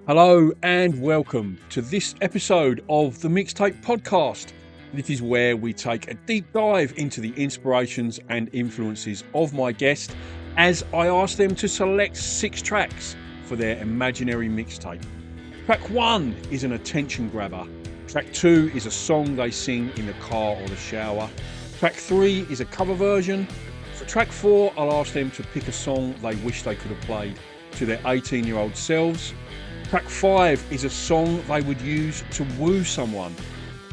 Hello and welcome to this episode of the Mixtape podcast. This is where we take a deep dive into the inspirations and influences of my guest as I ask them to select 6 tracks for their imaginary mixtape. Track 1 is an attention grabber. Track 2 is a song they sing in the car or the shower. Track 3 is a cover version. For track 4, I'll ask them to pick a song they wish they could have played to their 18-year-old selves. Track 5 is a song they would use to woo someone.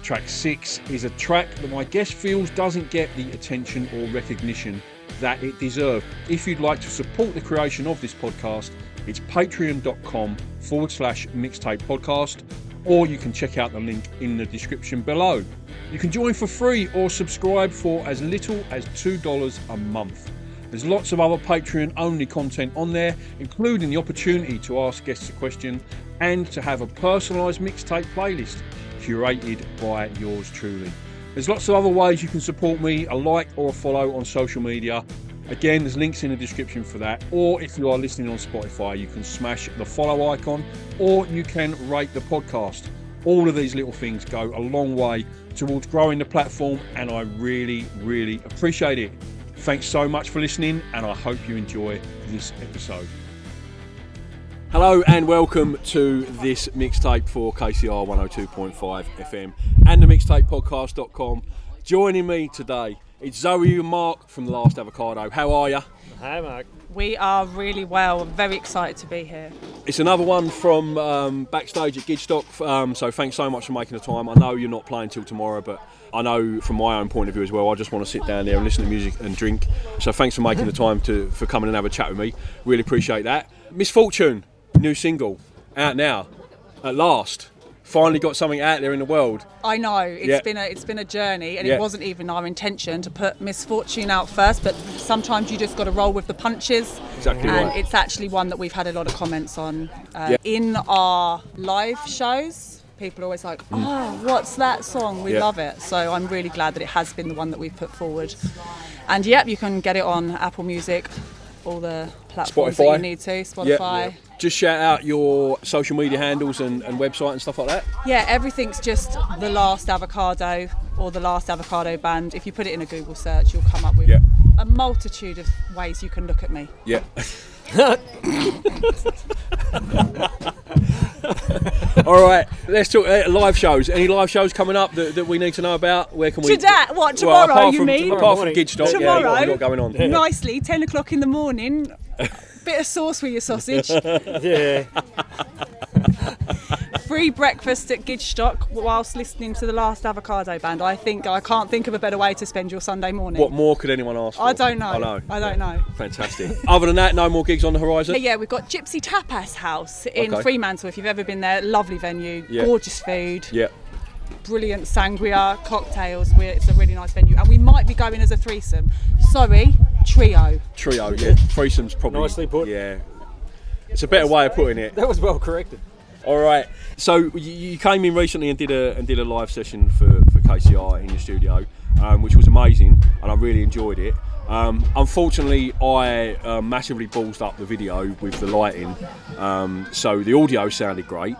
Track 6 is a track that my guest feels doesn't get the attention or recognition that it deserves. If you'd like to support the creation of this podcast, it's patreon.com/mixtape podcast, or you can check out the link in the description below. You can join for free or subscribe for as little as $2 a month. There's lots of other Patreon-only content on there, including the opportunity to ask guests a question and to have a personalised mixtape playlist curated by yours truly. There's lots of other ways you can support me, a like or a follow on social media. Again, there's links in the description for that. Or if you are listening on Spotify, you can smash the follow icon or you can rate the podcast. All of these little things go a long way towards growing the platform and I really, really appreciate it. Thanks so much for listening and I hope you enjoy this episode. Hello and welcome to this mixtape for KCR 102.5 FM and the mixtapepodcast.com. Joining me today, it's Zoe and Mark from the Last Avocado. How are you? Hi Mark. We are really well. I'm very excited to be here. It's another one from backstage at Gidgestock, so thanks so much for making the time. I know you're not playing till tomorrow, but I know from my own point of view as well, I just want to sit down there and listen to music and drink. So thanks for making the time for coming and have a chat with me. Really appreciate that. Misfortune, new single, out now, at last. Finally got something out there in the world. I know, it's been a journey and it wasn't even our intention to put Misfortune out first, but sometimes you just got to roll with the punches. Exactly and right. It's actually one that we've had a lot of comments on. In our live shows, people are always like, oh, what's that song? We love it. So I'm really glad that it has been the one that we've put forward. And you can get it on Apple Music, all the platforms Spotify. that you need to, Spotify. Just shout out your social media handles and website and stuff like that. Yeah, everything's just The Last Avocado or The Last Avocado Band. If you put it in a Google search, you'll come up with a multitude of ways you can look at me. Yeah. All right, let's talk live shows. Any live shows coming up that we need to know about? Where can we? Today, what, tomorrow mean? Apart from Gidgestock, tomorrow, what have we got going on? Nicely, 10 o'clock in the morning, bit of sauce with your sausage. Yeah. Free breakfast at Gidgestock whilst listening to The Last Avocado Band. I can't think of a better way to spend your Sunday morning. What more could anyone ask for? I don't know. I don't know. Fantastic. Other than that, no more gigs on the horizon? Yeah, we've got Gypsy Tapas House in Fremantle. If you've ever been there, lovely venue, gorgeous food. Yeah. Brilliant sangria, cocktails. It's a really nice venue. And we might be going as a threesome. Sorry, trio. Trio, yeah. Threesome's probably... Nicely put. Yeah. It's a better way of putting it. That was well corrected. All right. So you came in recently and did a live session for KCR in your studio, which was amazing, and I really enjoyed it. Unfortunately, I massively ballsed up the video with the lighting, so the audio sounded great,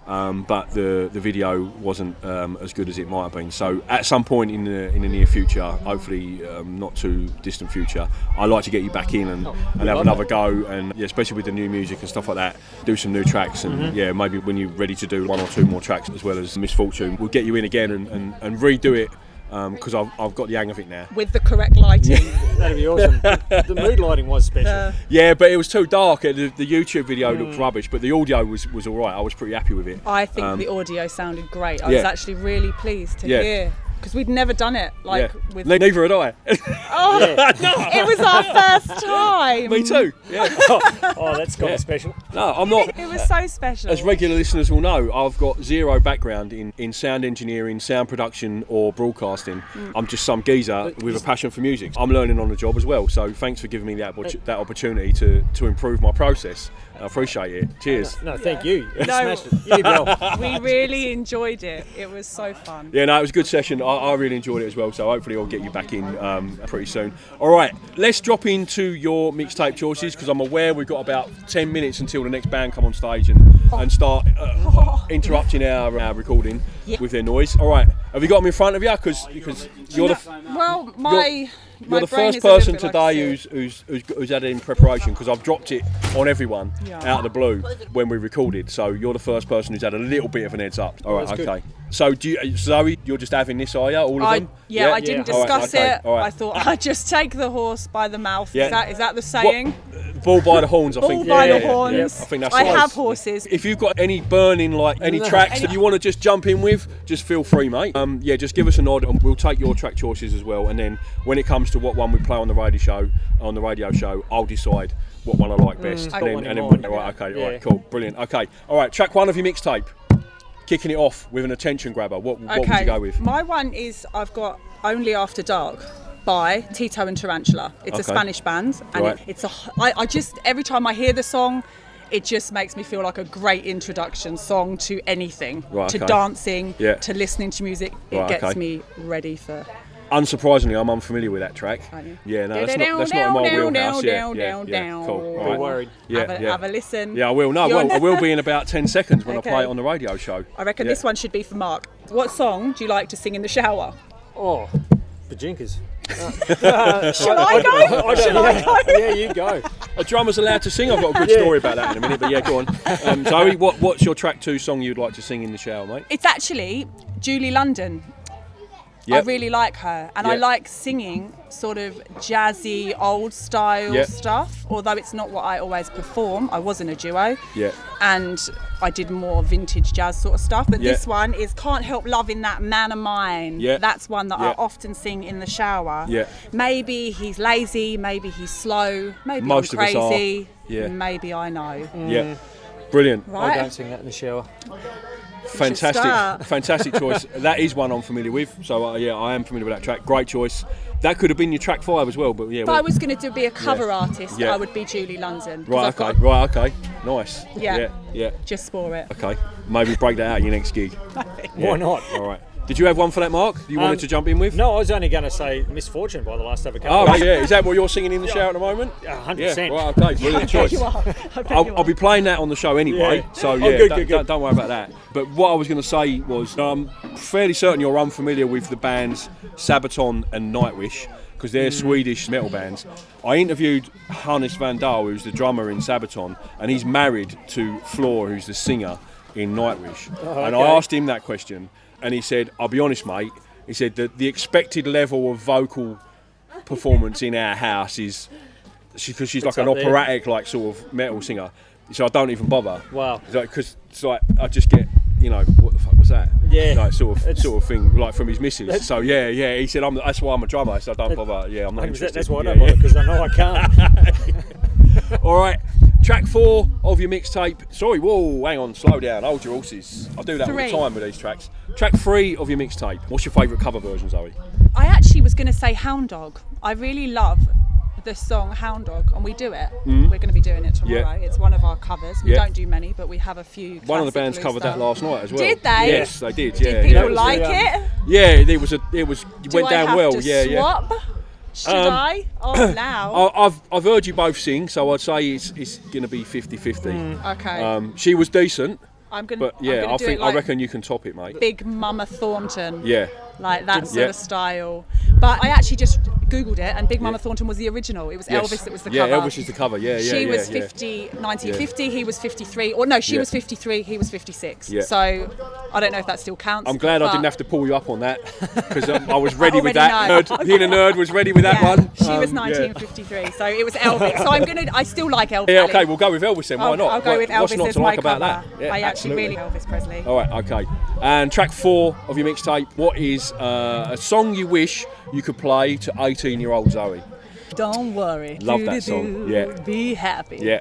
but the video wasn't as good as it might have been. So at some point in the near future, hopefully not too distant future, I'd like to get you back in and have another go, and especially with the new music and stuff like that, do some new tracks, and maybe when you're ready to do 1 or 2 more tracks as well as Misfortune, we'll get you in again and redo it. Because I've got the hang of it now. With the correct lighting. That'd be awesome. The mood lighting was special. Yeah, but it was too dark. The YouTube video looked rubbish, but the audio was all right. I was pretty happy with it. I think the audio sounded great. I was actually really pleased to hear. Because we'd never done it with... Neither had I. It was our first time. Me too. Yeah. Oh, that's kind of special. No, I'm not. It was so special. As regular listeners will know, I've got zero background in sound engineering, sound production or broadcasting. I'm just some geezer with a passion for music. I'm learning on the job as well, so thanks for giving me that opportunity to improve my process. I appreciate it. Cheers. No, thank you. You smashed it. You did well. We really enjoyed it. It was so fun. Yeah, no, it was a good session. I really enjoyed it as well, so hopefully I'll get you back in pretty soon. All right, let's drop into your mixtape choices, because I'm aware we've got about 10 minutes until the next band come on stage, and and start interrupting our recording with their noise. All right, have you got them in front of you? Because you're you're the first person today who's had it in preparation, because I've dropped it on everyone out of the blue when we recorded. So you're the first person who's had a little bit of an heads up. All right, okay. Good. So Zoe, you're just having this, are you? All of them? I didn't discuss it. All right. I thought I'd just take the horse by the mouth. Yeah. Is that the saying? Bull by the horns, I think. Bull by the horns. Yeah. I think that's I have horses. If you've got any burning, any tracks that you want to just jump in with, just feel free, mate. Just give us a nod and we'll take your track choices as well. And then when it comes to what one we play on the radio show, I'll decide what one I like best. Right, cool, brilliant. Okay, all right, track one of your mixtape. Kicking it off with an attention grabber. What would you go with? My one is I've got Only After Dark by Tito and Tarantula. It's a Spanish band, and I just every time I hear the song, it just makes me feel like a great introduction song to anything, to dancing, to listening to music. It gets me ready for. Unsurprisingly, I'm unfamiliar with that track. Yeah, no, that's not in my wheelhouse. Yeah, cool. All right. Worried. Have a listen. Yeah, I will. No, I will be in about 10 seconds when I play it on the radio show. I reckon this one should be for Mark. What song do you like to sing in the shower? Oh, Bajinkers. Shall I go? Yeah, you go. A drummer's allowed to sing. I've got a good story about that in a minute, but yeah, go on. Zoe, what's your track 2 song you'd like to sing in the shower, mate? It's actually Julie London. I really like her, and I like singing sort of jazzy, old style stuff, although it's not what I always perform. I was in a duo, and I did more vintage jazz sort of stuff, but this one is Can't Help Loving That Man of Mine. That's one that I often sing in the shower. Maybe he's lazy, maybe he's slow, maybe Most I'm crazy, of us are. maybe I know. Brilliant. I don't sing that in the shower. Fantastic choice. That is one I'm familiar with, so I am familiar with that track. Great choice. That could have been your track 5 as well, but yeah. If I was going to be a cover artist, I would be Julie London. Right, okay. Nice. Yeah. Just spore it. Okay. Maybe break that out in your next gig. Why not? All right. Did you have one for that, Mark? You wanted to jump in with? No, I was only going to say Misfortune by the Last Avocado. Oh, yeah. Is that what you're singing in the show at the moment? 100%. Yeah. Right, okay. Brilliant choice. I'll be playing that on the show anyway, so good. Don't worry about that. But what I was going to say was, I'm fairly certain you're unfamiliar with the bands Sabaton and Nightwish, because they're Swedish metal bands. I interviewed Hannes Van Dahl, who's the drummer in Sabaton, and he's married to Floor, who's the singer in Nightwish. And I asked him that question. And he said, I'll be honest, mate, he said that the expected level of vocal performance in our house is, because she's like an operatic, sort of metal singer, so I don't even bother. Wow. Because I just get, what the fuck was that? Yeah. Sort of thing, from his missus. So yeah, he said, that's why I'm a drummer, so I don't bother. Yeah, I'm not interested. That's why I don't bother, because I know I can't. All right. Track 4 of your mixtape. Sorry, whoa, hang on, slow down, hold your horses. I do that all the time with these tracks. Track 3 of your mixtape. What's your favourite cover version, Zoe? I actually was going to say Hound Dog. I really love the song Hound Dog, and we do it. We're going to be doing it tomorrow. It's one of our covers. We don't do many, but we have a few. One of the bands covered that last night as well. Did they? Yes, they did. Did people like it? Yeah, it went down well. Swap? Should I? Oh, now. I've heard you both sing, so I'd say it's going to be 50-50. Okay. She was decent. I reckon you can top it, mate. Big Mama Thornton. Yeah. Like that sort of style. But I actually just Googled it, and Big Mama Thornton was the original. It was Elvis that was the cover. Yeah, Elvis is the cover. She was 1950, he was 53. Or no, she was 53, he was 56. Yeah. So I don't know if that still counts. I'm glad I didn't have to pull you up on that, because I was ready with that. Being a nerd was ready with that one. She was 1953, so it was Elvis. So I still like Elvis. Yeah, okay, we'll go with Elvis then. Why not? I'll go with Elvis. What's not as to like my about cover. that? Yeah, I actually really Elvis Presley. All right, okay. And track 4 of your mixtape. What is a song you wish you could play to 18-year-old Zoe? Don't worry. Love that song. Yeah. Be happy. Yeah.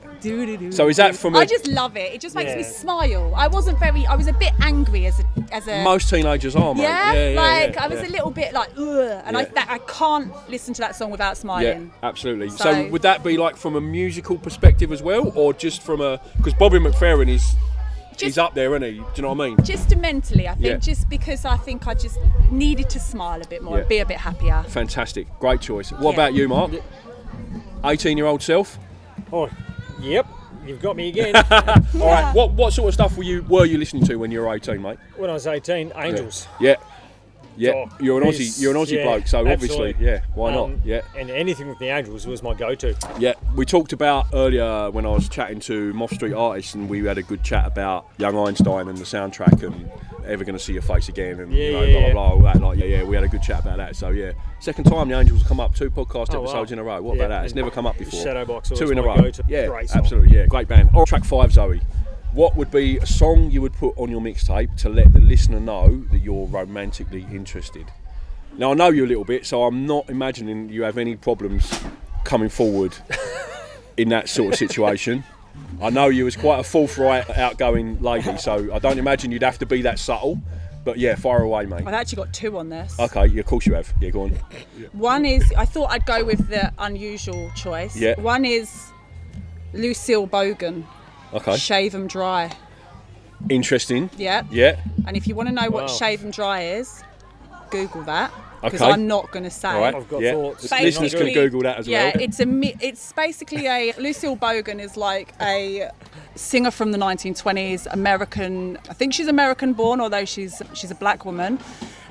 So is that from? I just love it. It just makes me smile. I was a bit angry as a. Most teenagers are, mate. I was a little bit like, ugh, and I can't listen to that song without smiling. Yeah, absolutely. So would that be from a musical perspective as well, or just from because Bobby McFerrin he's up there, isn't he? Do you know what I mean? Just mentally, I think, just because I think I just needed to smile a bit more and be a bit happier. Fantastic. Great choice. What about you, Mark? 18-year-old self? Oh, yep. You've got me again. All right. What sort of stuff were you listening to when you were 18, mate? When I was 18, Angels. Yeah. Yeah. Oh, You're an Aussie bloke, so obviously, absolutely. why not? Yeah. And anything with the Angels was my go-to. Yeah, we talked about earlier when I was chatting to Moth Street artists, and we had a good chat about Young Einstein and the soundtrack and Ever Gonna See Your Face Again, and blah blah blah. All that, we had a good chat about that. So yeah, second time the Angels have come up, 2 podcast episodes in a row. What about that? It's never come up before. Shadowbox, 2 in a row. Go-to. Yeah, Great song. absolutely. Yeah, great band. Oh, track 5, Zoe. What would be a song you would put on your mixtape to let the listener know that you're romantically interested? Now I know you a little bit, so I'm not imagining you have any problems coming forward in that sort of situation. I know you as quite a forthright, outgoing lady, so I don't imagine you'd have to be that subtle. But yeah, fire away, mate. I've actually got 2 on this. Okay, yeah, of course you have. Yeah, go on. One is, I thought I'd go with the unusual choice. Yeah. One is Lucille Bogan, Okay. Shave 'em Dry. Interesting. Yeah. Yeah. And if you want to know what Wow. Shave 'em Dry is, Google that. Because Okay. I'm not going to say. All right. I've got yeah. thoughts. Listeners can Google that as Yeah, well. it's basically Lucille Bogan is like a singer from the 1920s, American. I think she's American born, although she's a black woman,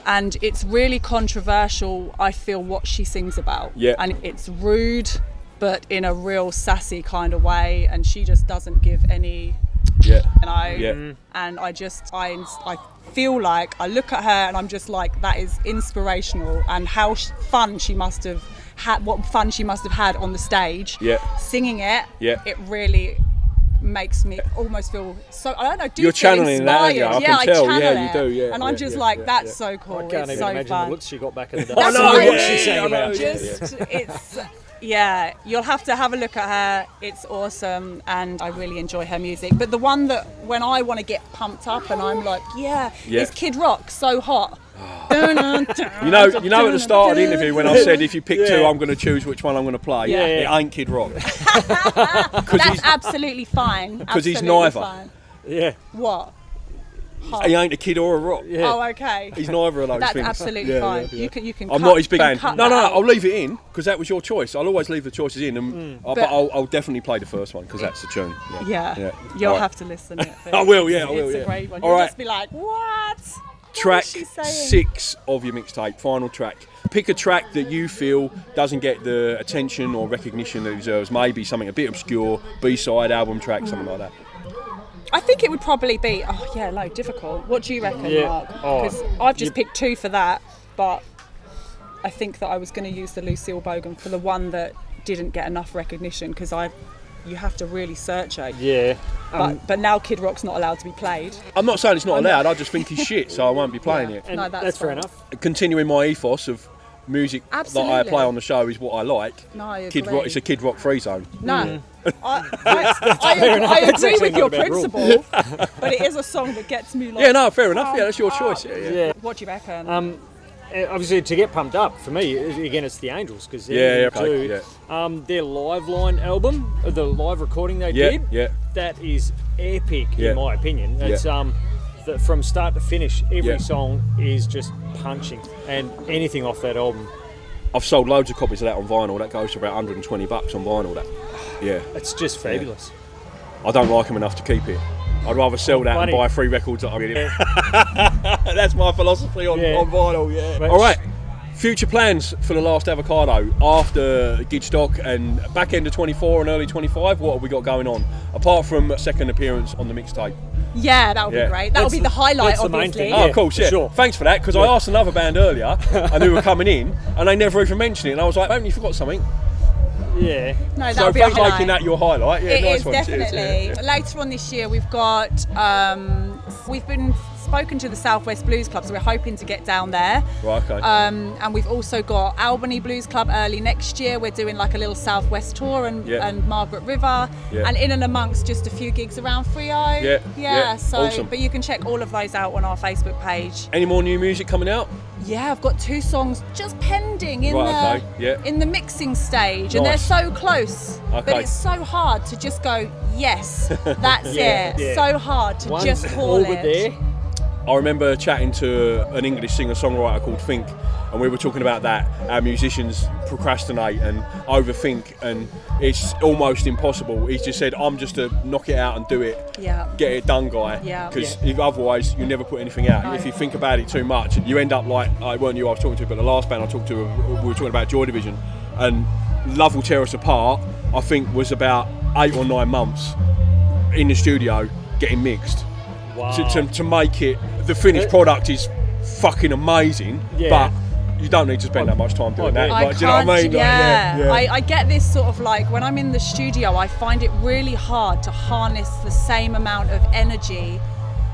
and it's really controversial. I feel what she sings about. Yeah. And it's rude, but in a real sassy kind of way, and she just doesn't give any. Yeah. And I feel like I look at her and I'm just like, that is inspirational, and how fun she must have had, what fun she must have had on the stage. Yeah. Singing it. Yeah. It really makes me almost feel so, I don't know, do You're feel channeling that, inspired. aren't you? I can tell. channel Yeah, you it. do, yeah, And I'm yeah, just yeah, like, yeah, that's yeah. so cool. I can't it's even so imagine fun. the looks she got back in the day. That's know, what yeah, she yeah, sang I know, about. yeah, Just, it's, yeah, you'll have to have a look at her. It's awesome, and I really enjoy her music. But the one that when I want to get pumped up and I'm like, yeah. is Kid Rock, So Hot. You know at the start of the interview when I said if you pick 2, I'm going to choose which one I'm going to play. Yeah. It ain't Kid Rock. That's absolutely fine. Because he's Absolutely neither. fine. Yeah. What? He ain't a kid or a rock. Yeah. Oh, okay. He's neither of those That's things. absolutely fine. You can. I'm not his big fan. cut No, that out. I'll leave it in because that was your choice. I'll always leave the choices in, and but I'll definitely play the first one because that's the tune. Yeah. You'll All right. have to listen to it. I will, yeah, I will, It's yeah. a great one. All You'll right. just be like, what? Track What is she saying? 6 of your mixtape, final track. Pick a track that you feel doesn't get the attention or recognition that it deserves. Maybe something a bit obscure, B-side, album track, something like that. I think it would probably be, difficult. What do you reckon, Yeah. Mark? Oh, Because I've just picked 2 for that, but I think that I was going to use the Lucille Bogan for the one that didn't get enough recognition, because you have to really search it. Yeah. But now Kid Rock's not allowed to be played. I'm not saying it's not allowed, I just think he's shit, so I won't be playing it. And No, that's fair fine. enough. Continuing my ethos of music that I Absolutely. play on the show is what I like. No, I Kid agree. Rock, it's a Kid Rock free zone. No. I That's agree actually with your not a bad rule. principle, but it is a song that gets me like... Yeah, no, fair enough. Yeah, that's your choice. Yeah. What do you reckon? Obviously, to get pumped up, for me, again, it's the Angels. Because Okay, their Live Line album, the live recording they did, that is epic, in my opinion. It's from start to finish, every song is just punching. And anything off that album, I've sold loads of copies of that on vinyl. That goes for about $120 on vinyl. That, it's just fabulous. I don't like them enough to keep it. I'd rather sell that and buy 3 records that I really. That's my philosophy on vinyl. Yeah. But All right. Future plans for the Last Avocado after Gidgestock and back end of 24 and early 25. What have we got going on apart from second appearance on the mixtape? Yeah, that would be great. That would be the highlight, that's the main obviously. thing. Oh, Yeah, of course, for yeah. sure. Thanks for that, because I asked another band earlier and they were coming in and they never even mentioned it. And I was like, haven't you forgot something? Yeah. No, that So would be a thanks for highlight. making that your highlight. Yeah, It nice is one. Cheers. definitely. Yeah. Later on this year, we've got we've been spoken to the Southwest Blues Club, so we're hoping to get down there. Right, okay. And we've also got Albany Blues Club early next year. We're doing like a little Southwest tour and Margaret River, and in and amongst just a few gigs around Freo. Yeah. So, Awesome. but you can check all of those out on our Facebook page. Any more new music coming out? Yeah, I've got 2 songs just pending in Right, okay, in the mixing stage, and they're Nice. so close. Okay. But it's so hard to just go, yes, that's Yeah, it. yeah. So hard to One's just call all it. but there. I remember chatting to an English singer-songwriter called Fink, and we were talking about that. Our musicians procrastinate and overthink, and it's almost impossible. He just said, I'm just a knock it out and do it, get it done guy, because otherwise you never put anything out. If you think about it too much, you end up like, it weren't you I was talking to, but the last band I talked to, we were talking about Joy Division, and Love Will Tear Us Apart, I think was about 8 or 9 months in the studio getting mixed. Wow. To make it, the finished product is fucking amazing, but you don't need to spend that much time doing that. Like, do you know what I mean? I get this sort of like, when I'm in the studio, I find it really hard to harness the same amount of energy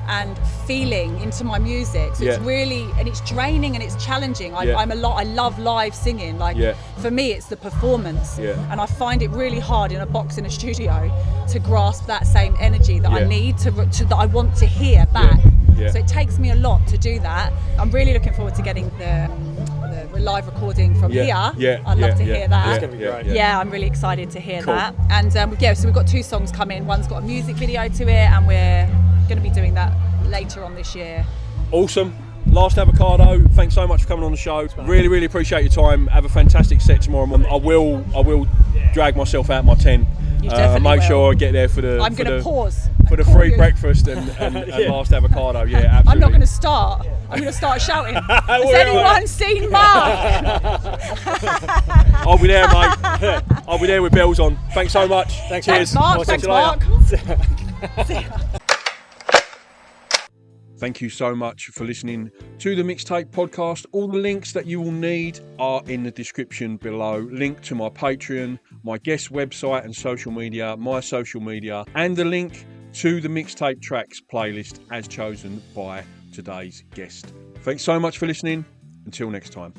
and feeling into my music. So it's really, and it's draining and it's challenging. I love live singing. Like for me, it's the performance, and I find it really hard in a box in a studio to grasp that same energy that I need to that I want to hear back. So it takes me a lot to do that. I'm really looking forward to getting the live recording from here. I'd love to hear that. It's gonna be great. Yeah, I'm really excited to hear that. And so we've got 2 songs coming. One's got a music video to it, and we're going to be doing that later on this year. Awesome. Last Avocado, thanks so much for coming on the show. Really, really appreciate your time. Have a fantastic set tomorrow morning. I will drag myself out my tent. You definitely make will. sure I get there for the. I'm going to pause for the free breakfast and Last Avocado. Yeah, absolutely. I'm not going to start. I'm going to start shouting. Has anyone seen Mark? I'll be there, mate. I'll be there with bells on. Thanks so much. Thanks, Mark. Thanks, Mark. Thank you so much for listening to the Mixtape podcast. All the links that you will need are in the description below. Link to my Patreon, my guest website and social media, my social media, and the link to the Mixtape tracks playlist as chosen by today's guest. Thanks so much for listening. Until next time.